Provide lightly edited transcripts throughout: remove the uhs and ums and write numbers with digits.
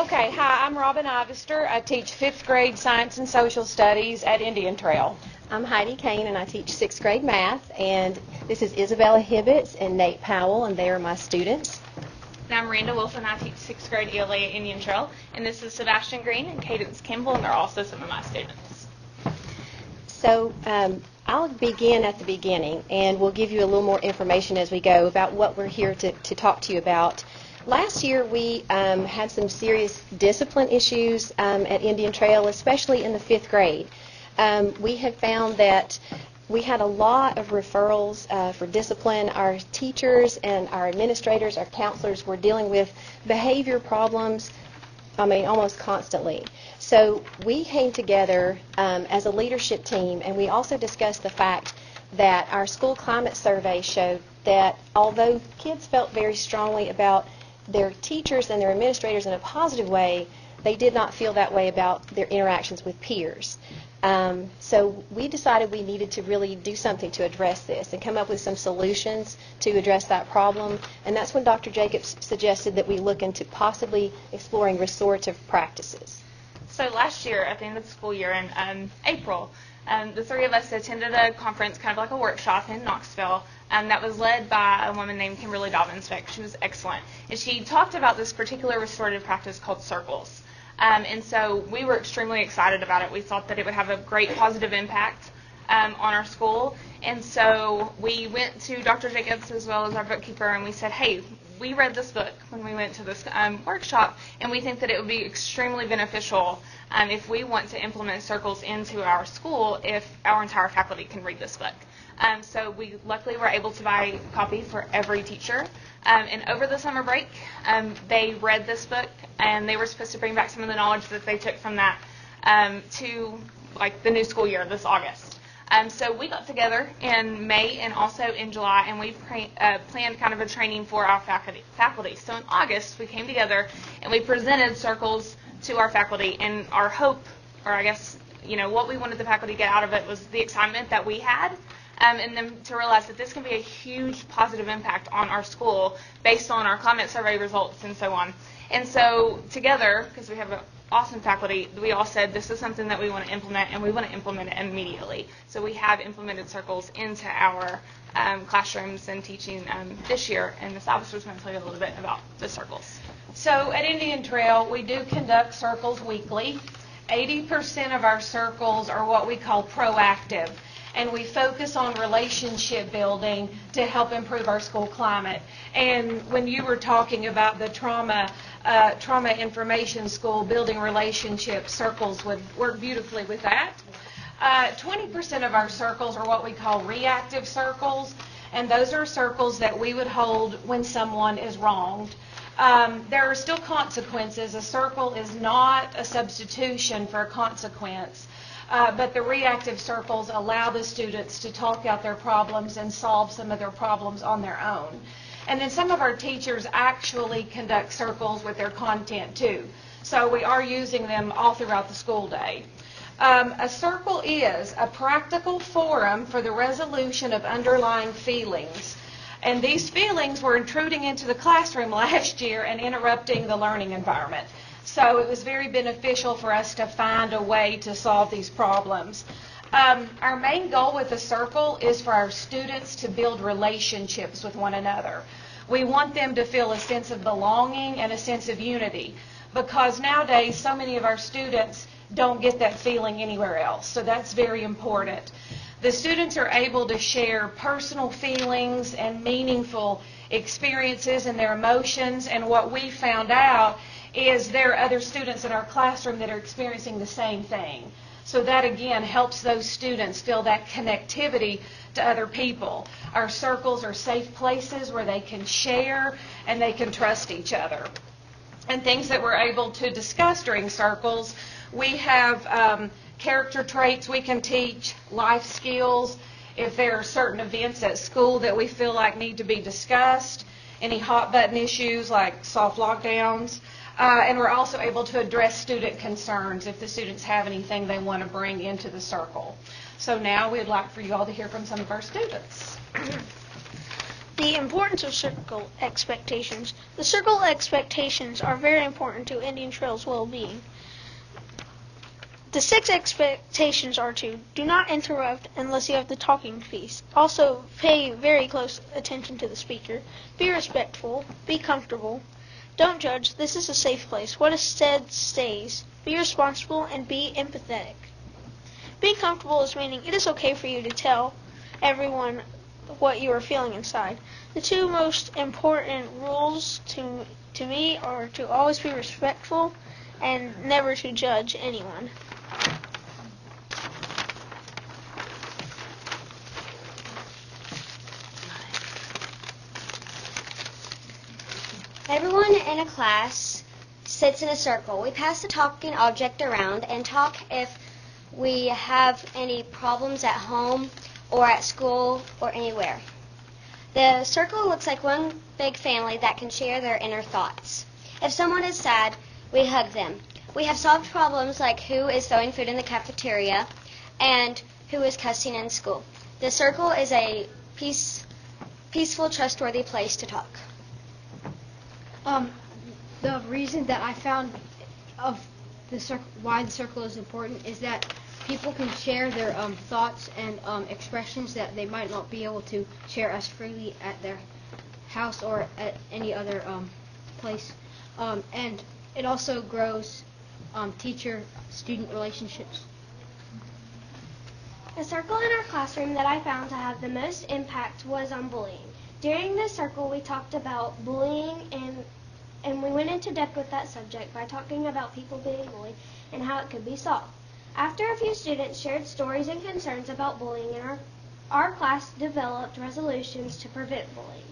Okay, hi, I'm Robin Ivester. I teach 5th grade Science and Social Studies at Indian Trail. I'm Heidi Kane, and I teach 6th grade math, and this is Isabella Hibbets and Nate Powell, and they are my students. And I'm Miranda Wilson. I teach 6th grade ELA at Indian Trail, and this is Sebastian Green and Cadence Kimball, and they're also some of my students. So I'll begin at the beginning, and we'll give you a little more information as we go about what we're here to talk to you about. Last year we had some serious discipline issues at Indian Trail, especially in the 5th grade. We have found that we had a lot of referrals for discipline. Our teachers and our administrators, our counselors were dealing with behavior problems, almost constantly. So we came together as a leadership team, and we also discussed the fact that our school climate survey showed that although kids felt very strongly about their teachers and their administrators in a positive way, they did not feel that way about their interactions with peers. So we decided we needed to really do something to address this and come up with some solutions to address that problem. And that's when Dr. Jacobs suggested that we look into possibly exploring restorative practices. So last year, at the end of the school year in April, the three of us attended a conference, kind of like a workshop in Knoxville, that was led by a woman named Kimberly Dobbins-Beck. She was excellent. And she talked about this particular restorative practice called circles. And so we were extremely excited about it. We thought that it would have a great positive impact on our school. And so we went to Dr. Jacobs as well as our bookkeeper, and we said, hey, we read this book when we went to this workshop, and we think that it would be extremely beneficial if we want to implement circles into our school if our entire faculty can read this book. So we luckily were able to buy a copy for every teacher. And over the summer break, they read this book, and they were supposed to bring back some of the knowledge that they took from that to the new school year, this August. So we got together in May and also in July, and we planned kind of a training for our faculty. So in August, we came together and we presented circles to our faculty, and our hope, or I guess, what we wanted the faculty to get out of it was the excitement that we had, and then to realize that this can be a huge positive impact on our school based on our climate survey results and so on. And so together, because we have an awesome faculty, we all said this is something that we want to implement, and we want to implement it immediately. So we have implemented circles into our classrooms and teaching this year, and Ms. Ivester was going to tell you a little bit about the circles. So at Indian Trail, we do conduct circles weekly. 80% of our circles are what we call proactive, and we focus on relationship building to help improve our school climate. And when you were talking about the trauma information school, building relationships, circles would work beautifully with that. 20% of our circles are what we call reactive circles, and those are circles that we would hold when someone is wronged. There are still consequences. A circle is not a substitution for a consequence. But the reactive circles allow the students to talk out their problems and solve some of their problems on their own. And then some of our teachers actually conduct circles with their content too. So we are using them all throughout the school day. A circle is a practical forum for the resolution of underlying feelings. And these feelings were intruding into the classroom last year and interrupting the learning environment. So it was very beneficial for us to find a way to solve these problems. Our main goal with the circle is for our students to build relationships with one another. We want them to feel a sense of belonging and a sense of unity, because nowadays so many of our students don't get that feeling anywhere else. So that's very important. The students are able to share personal feelings and meaningful experiences and their emotions, and what we found out is there are other students in our classroom that are experiencing the same thing. So that again helps those students feel that connectivity to other people. Our circles are safe places where they can share and they can trust each other. And things that we're able to discuss during circles, we have character traits we can teach, life skills, if there are certain events at school that we feel like need to be discussed, any hot button issues like soft lockdowns. And we're also able to address student concerns if the students have anything they want to bring into the circle. So now we'd like for you all to hear from some of our students. The The importance of circle expectations. The circle expectations are very important to Indian Trail's well-being. The 6 expectations are to do not interrupt unless you have the talking piece. Also, pay very close attention to the speaker. Be respectful. Be comfortable. Don't judge. This is a safe place. What is said stays. Be responsible and be empathetic. Be comfortable is meaning it is okay for you to tell everyone what you are feeling inside. The 2 most important rules to me are to always be respectful and never to judge anyone. Everyone in a class sits in a circle. We pass the talking object around and talk if we have any problems at home or at school or anywhere. The circle looks like one big family that can share their inner thoughts. If someone is sad, we hug them. We have solved problems like who is throwing food in the cafeteria and who is cussing in school. The circle is a peaceful, trustworthy place to talk. The reason that I found of the circle, why the circle is important, is that people can share their thoughts and expressions that they might not be able to share as freely at their house or at any other place. And it also grows teacher-student relationships. The circle in our classroom that I found to have the most impact was on bullying. During the circle, we talked about bullying and we went into depth with that subject by talking about people being bullied and how it could be solved. After a few students shared stories and concerns about bullying, our class developed resolutions to prevent bullying.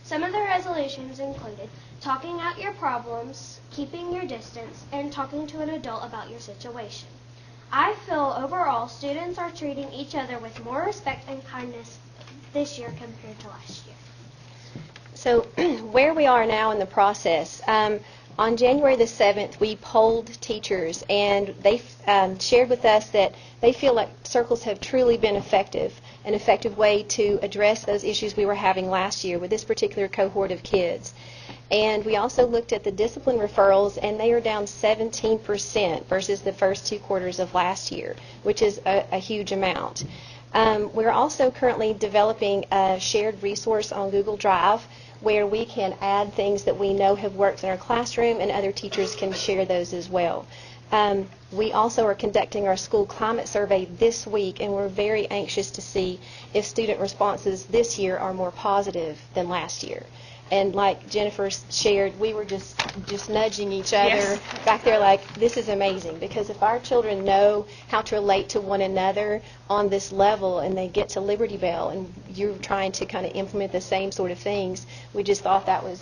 Some of the resolutions included talking out your problems, keeping your distance, and talking to an adult about your situation. I feel overall students are treating each other with more respect and kindness this year compared to last year. So where we are now in the process, on January the 7th, we polled teachers, and they shared with us that they feel like circles have truly been an effective way to address those issues we were having last year with this particular cohort of kids. And we also looked at the discipline referrals, and they are down 17% versus the first 2 quarters of last year, which is a huge amount. We're also currently developing a shared resource on Google Drive where we can add things that we know have worked in our classroom, and other teachers can share those as well. We also are conducting our school climate survey this week, and we're very anxious to see if student responses this year are more positive than last year. And like Jennifer shared, we were just nudging each other back there like, this is amazing, because if our children know how to relate to one another on this level and they get to Liberty Bell and you're trying to kind of implement the same sort of things, we just thought that was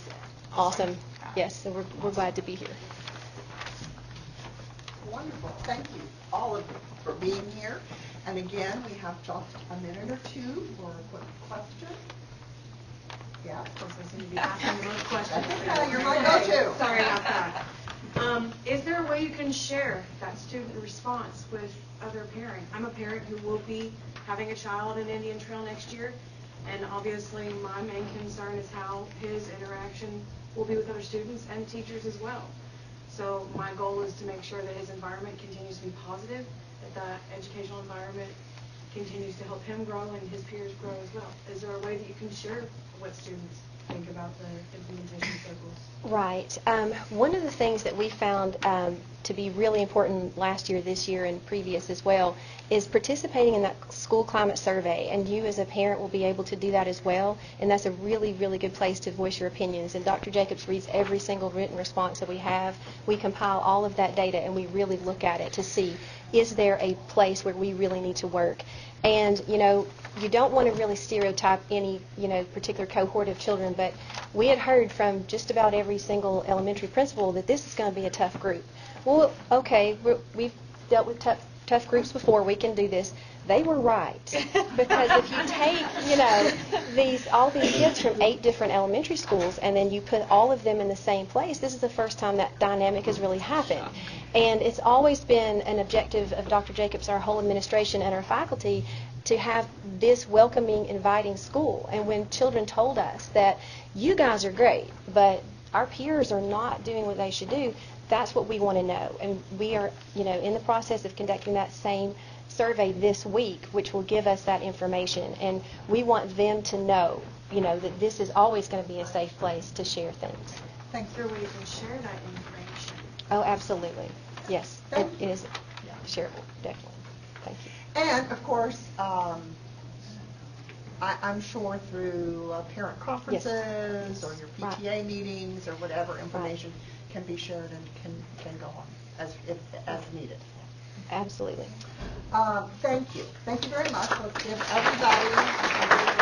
awesome. Yes, so we're glad to be here. Wonderful. Thank you, all of you, for being here. And again, we have just a minute or two for a quick question. Yeah, of course, I seem to be asking more questions. You're my go-to. Sorry about that. Is there a way you can share that student response with other parents? I'm a parent who will be having a child in Indian Trail next year, and obviously my main concern is how his interaction will be with other students and teachers as well. So my goal is to make sure that his environment continues to be positive, that the educational environment continues to help him grow and his peers grow as well. Is there a way that you can share what students think about the implementation circles? Right. One of the things that we found to be really important last year, this year, and previous as well, is participating in that school climate survey. And you as a parent will be able to do that as well. And that's a really, really good place to voice your opinions. And Dr. Jacobs reads every single written response that we have. We compile all of that data and we really look at it to see, is there a place where we really need to work? And, you know, you don't want to really stereotype any, particular cohort of children, but we had heard from just about every single elementary principal that this is going to be a tough group. Well, okay, we've dealt with tough groups before, we can do this. They were right. Because if you take, all these kids from 8 different elementary schools and then you put all of them in the same place, this is the first time that dynamic has really happened. And it's always been an objective of Dr. Jacobs, our whole administration, and our faculty to have this welcoming, inviting school. And when children told us that you guys are great, but our peers are not doing what they should do, that's what we want to know. And we are, in the process of conducting that same survey this week, which will give us that information. And we want them to know, that this is always going to be a safe place to share things. Thank Is there a way you can share that information? Oh, absolutely. Yes, it is shareable, definitely. Thank you. And, of course, I'm sure through parent conferences or your PTA meetings or whatever information can be shared and can go on as needed. Absolutely. Thank you. Thank you very much. Let's give everybody a